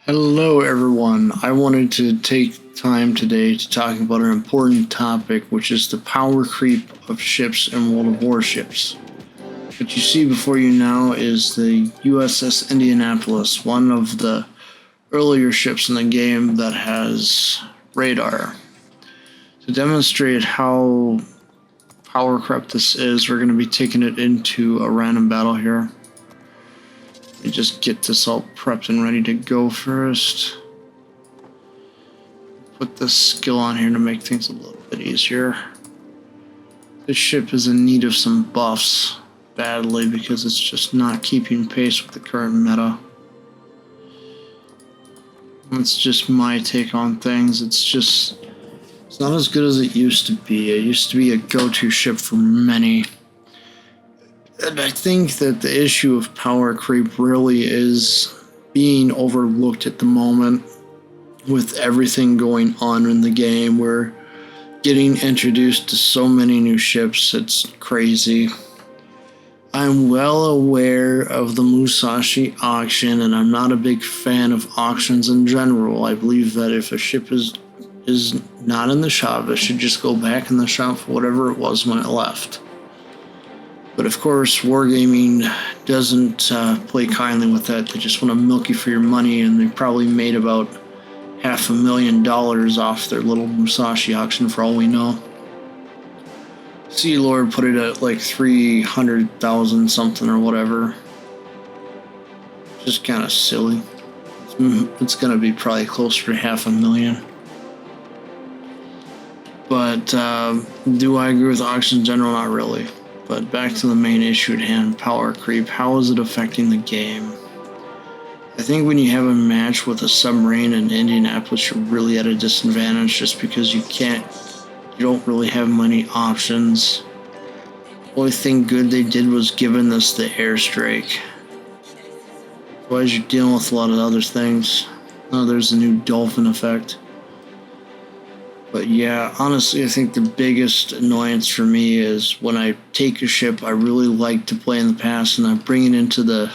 Hello, everyone. I wanted to take time today to talk about an important topic, which is the power creep of ships in World of Warships. What you see before you now is the USS Indianapolis, one of the earlier ships in the game that has radar. To demonstrate how power crept this is, we're going to be taking it into a random battle here. Let me just get this all prepped and ready to go first. Put this skill on here to make things a little bit easier. This ship is in need of some buffs badly because it's just not keeping pace with the current meta. That's just my take on things. It's not as good as it used to be. It used to be a go-to ship for many. And I think that the issue of power creep really is being overlooked at the moment with everything going on in the game. We're getting introduced to so many new ships, it's crazy. I'm well aware of the Musashi auction, and I'm not a big fan of auctions in general. I believe that if a ship is not in the shop, it should just go back in the shop for whatever it was when it left. But of course, Wargaming doesn't play kindly with that. They just want to milk you for your money, and they probably made about $500,000 off their little Musashi auction for all we know. Sea Lord put it at like 300,000 something or whatever. Just kind of silly. It's going to be probably closer to $500,000. But do I agree with auctions in general? Not really. But back to the main issue at hand, power creep. How is it affecting the game? I think when you have a match with a submarine in Indianapolis, you're really at a disadvantage just because you don't really have many options. The only thing good they did was giving us the airstrike. Otherwise, you're dealing with a lot of other things. Oh, there's the new dolphin effect. But yeah, honestly, I think the biggest annoyance for me is when I take a ship I really like to play in the past and I bring it into the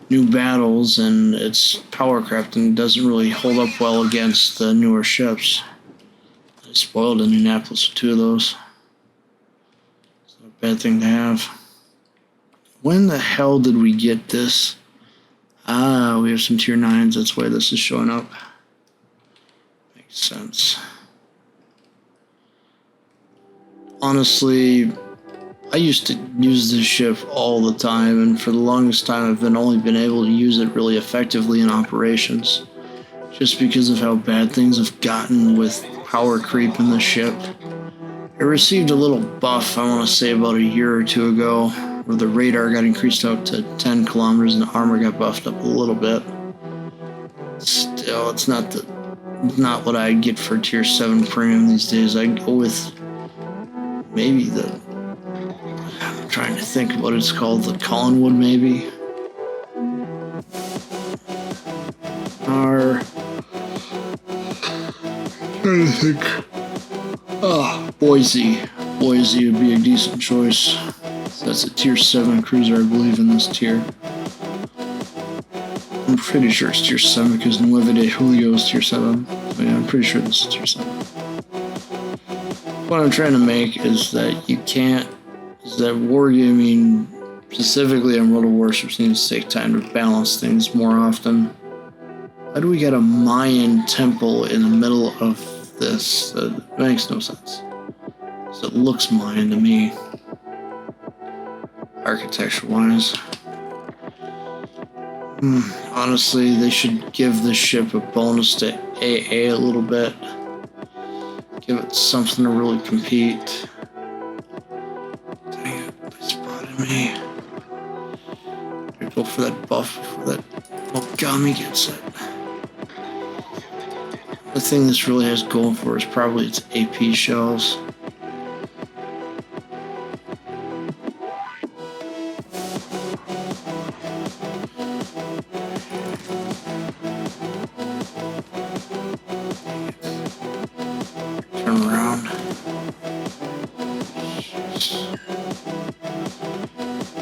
new battles and it's power crept and doesn't really hold up well against the newer ships. I spoiled Indianapolis with 2 of those. It's not a bad thing to have. When the hell did we get this? We have some tier 9s, that's why this is showing up. Makes sense. Honestly, I used to use this ship all the time, and for the longest time I've only been able to use it really effectively in operations, just because of how bad things have gotten with power creep in the ship. It received a little buff, I want to say about a year or 2 ago, where the radar got increased out to 10 kilometers and the armor got buffed up a little bit. Still, it's not what I get for tier 7 premium these days. I go with maybe I'm trying to think of what it's called, the Collinwood maybe? Or trying to think. Boise. Boise would be a decent choice. So that's a tier 7 cruiser, I believe, in this tier. I'm pretty sure it's tier 7 because Nueve de Julio is tier 7. So yeah, I'm pretty sure this is tier 7. What I'm trying to make is that Wargaming, specifically on World of Warships, needs to take time to balance things more often. Why do we got a Mayan temple in the middle of this? That makes no sense. So it looks Mayan to me, architecture-wise. Honestly, they should give this ship a bonus to AA a little bit. Give it something to really compete. Dang it, they spotted me. I go for that buff before that Mogami gets it. The thing this really has going for is probably its AP shells. Turn around.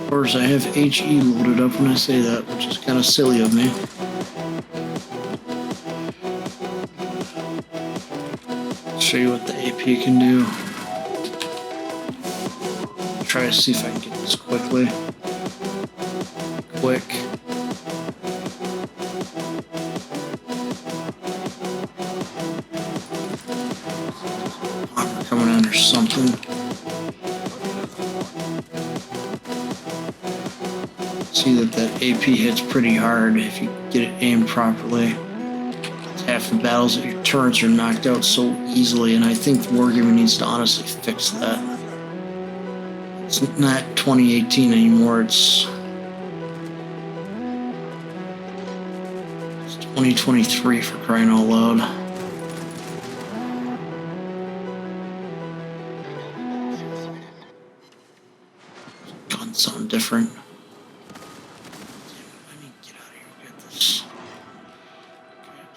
Of course, I have HE loaded up when I say that, which is kind of silly of me. show you what the AP can do. Try to see if I can get this quickly. Quick. Armor coming in or something. See that AP hits pretty hard if you get it aimed properly. Half the battles that your turrets are knocked out so easily, and I think Wargaming needs to honestly fix that. It's not 2018 anymore, it's 2023 for crying out loud. Guns sound different. I need to get out of here and get this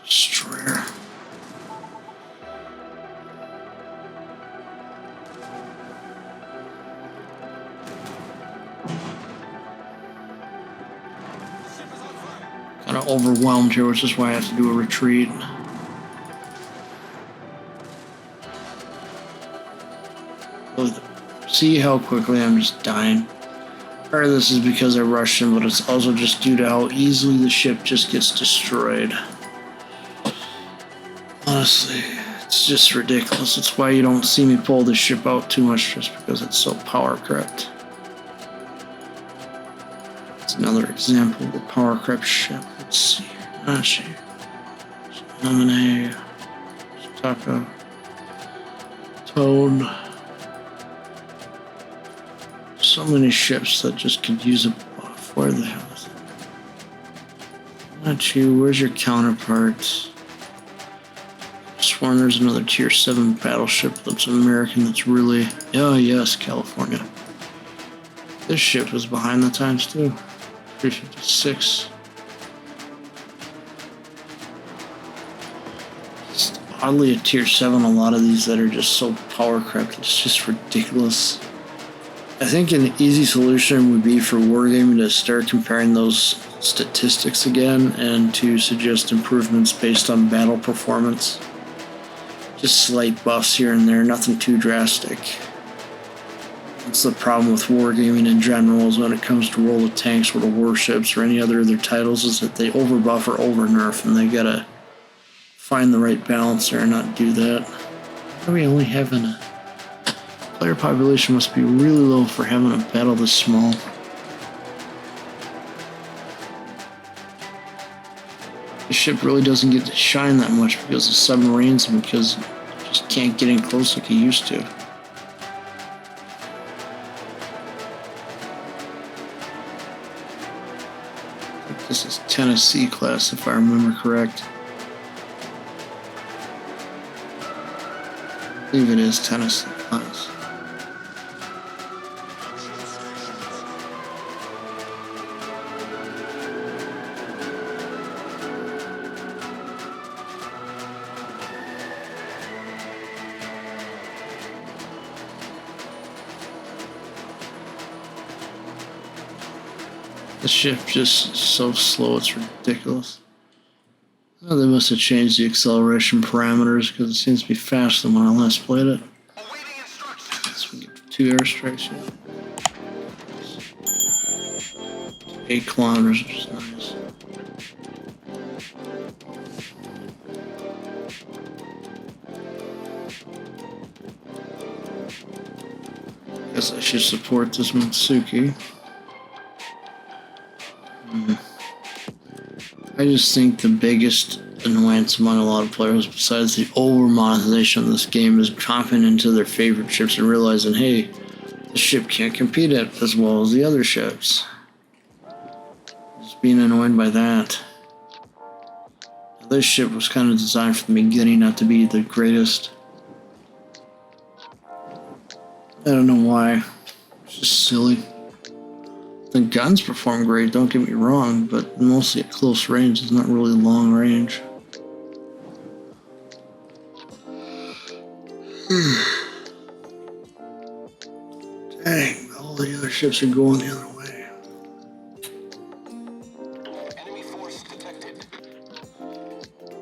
destroyer. Kind of overwhelmed here, which is why I have to do a retreat. See how quickly I'm just dying. Part of this is because I rushed him, but it's also just due to how easily the ship just gets destroyed. Honestly, it's just ridiculous. It's why you don't see me pull this ship out too much, just because it's so power crept. It's another example of a power crept ship. Let's see. Nashi. Lemonade. Taco. Toad. So many ships that just could use a buff. Where the hell is it? Not you. Where's your counterparts? Sworn there's another tier 7 battleship that's American that's really... Oh yes, California. This ship was behind the times too. 356. It's oddly a tier 7, a lot of these that are just so power crept. It's just ridiculous. I think an easy solution would be for Wargaming to start comparing those statistics again and to suggest improvements based on battle performance. Just slight buffs here and there, nothing too drastic. That's the problem with Wargaming in general, is when it comes to World of Tanks or the Warships or any other of their titles, is that they overbuff or overnerf, and they gotta find the right balance there and not do that. Why are we only having a... Player population must be really low for having a battle this small. The ship really doesn't get to shine that much because of submarines and because it just can't get in close like it used to. I think this is Tennessee class if I remember correct. I believe it is Tennessee class. The ship just so slow, it's ridiculous. Oh, they must have changed the acceleration parameters because it seems to be faster than when I last played it. So we get 2 airstrikes here. 8 kilometers, which is nice. Guess I should support this Mitsuki. I just think the biggest annoyance among a lot of players, besides the over-monetization of this game, is dropping into their favorite ships and realizing, hey, the ship can't compete as well as the other ships. Just being annoyed by that. This ship was kind of designed from the beginning not to be the greatest. I don't know why. It's just silly. The guns perform great, don't get me wrong, but mostly at close range. It's not really long range. Dang, all the other ships are going the other way. Enemy force detected.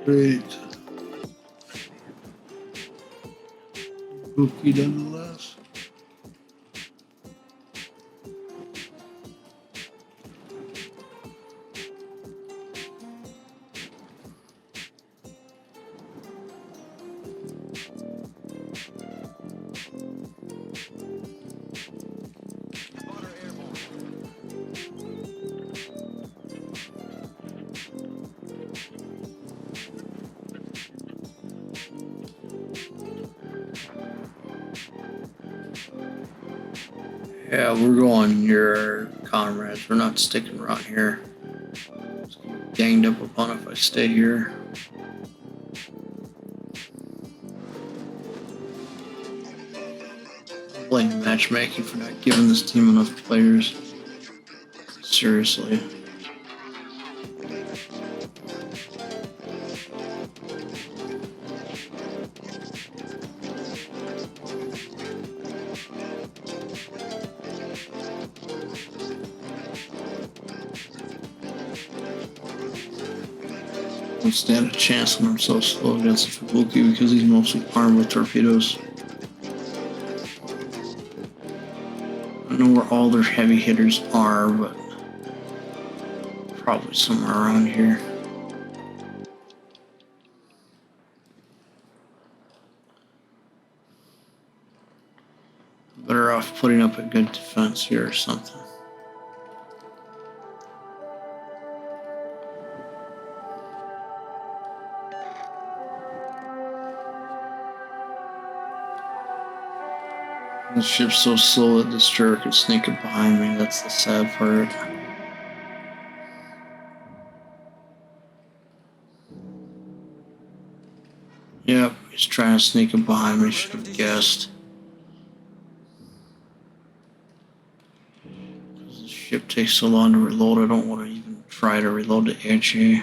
Great. Spooky nonetheless. Yeah, we're going near comrades. We're not sticking around here. Ganged up upon if I stay here. I blame matchmaking for not giving this team enough players. Seriously. Don't stand a chance when I'm so slow against the Fubuki because he's mostly armed with torpedoes. I don't know where all their heavy hitters are, but probably somewhere around here. Better off putting up a good defense here or something. The ship's so slow that this turret could sneak up behind me. That's the sad part. Yep, he's trying to sneak up behind me. Should have guessed. Because the ship takes so long to reload, I don't want to even try to reload the HE.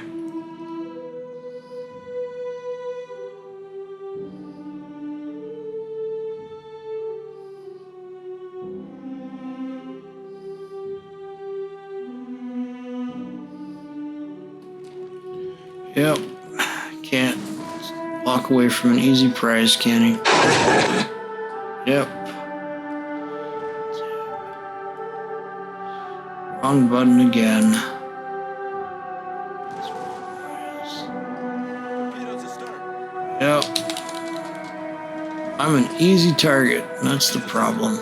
Yep, can't walk away from an easy prize, can he? Yep. Wrong button again. Yep. I'm an easy target, that's the problem.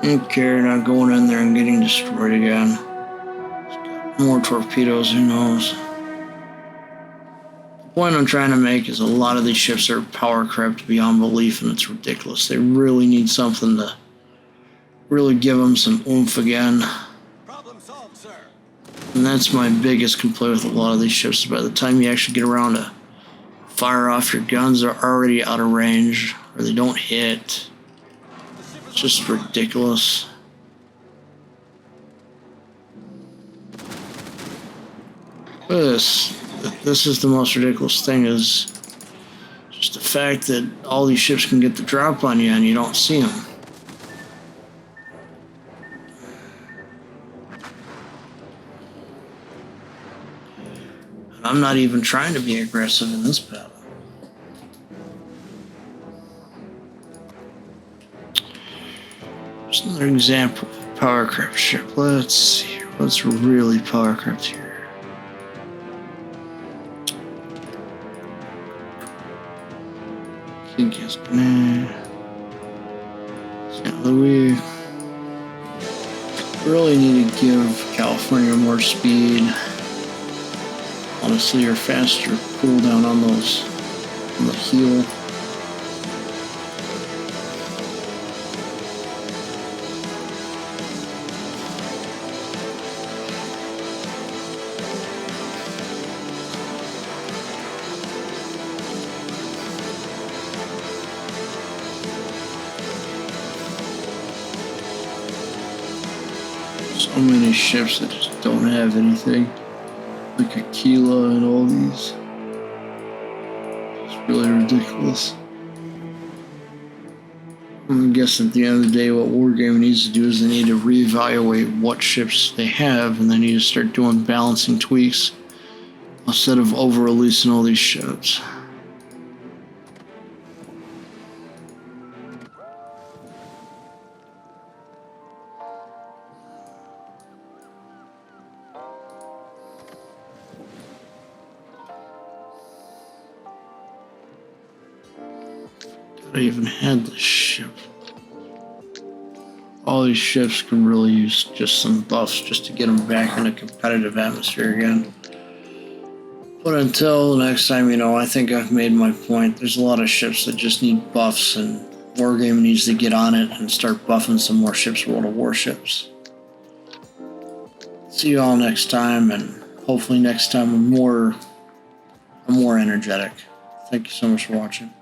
I don't care, not going in there and getting destroyed again. Got more torpedoes, who knows? The point I'm trying to make is a lot of these ships are power crept beyond belief, and it's ridiculous. They really need something to really give them some oomph again. Problem solved, sir. And that's my biggest complaint with a lot of these ships. By the time you actually get around to fire off your guns, they're already out of range, or they don't hit. It's just ridiculous. This is the most ridiculous thing, is just the fact that all these ships can get the drop on you and you don't see them. And I'm not even trying to be aggressive in this battle. Just another example of a power craft ship. Let's see what's really power craft here. St. Louis. Really need to give California more speed. Honestly, or faster cooldown on those, on the heel. So many ships that just don't have anything. Like Aquila and all these. It's really ridiculous. I guess at the end of the day, what Wargaming needs to do is they need to reevaluate what ships they have, and they need to start doing balancing tweaks instead of over-releasing all these ships. I even had this ship. All these ships could really use just some buffs just to get them back in a competitive atmosphere again. But until next time, I think I've made my point. There's a lot of ships that just need buffs, and Wargaming needs to get on it and start buffing some more ships, World of Warships. See you all next time, and hopefully next time I'm more energetic. Thank you so much for watching.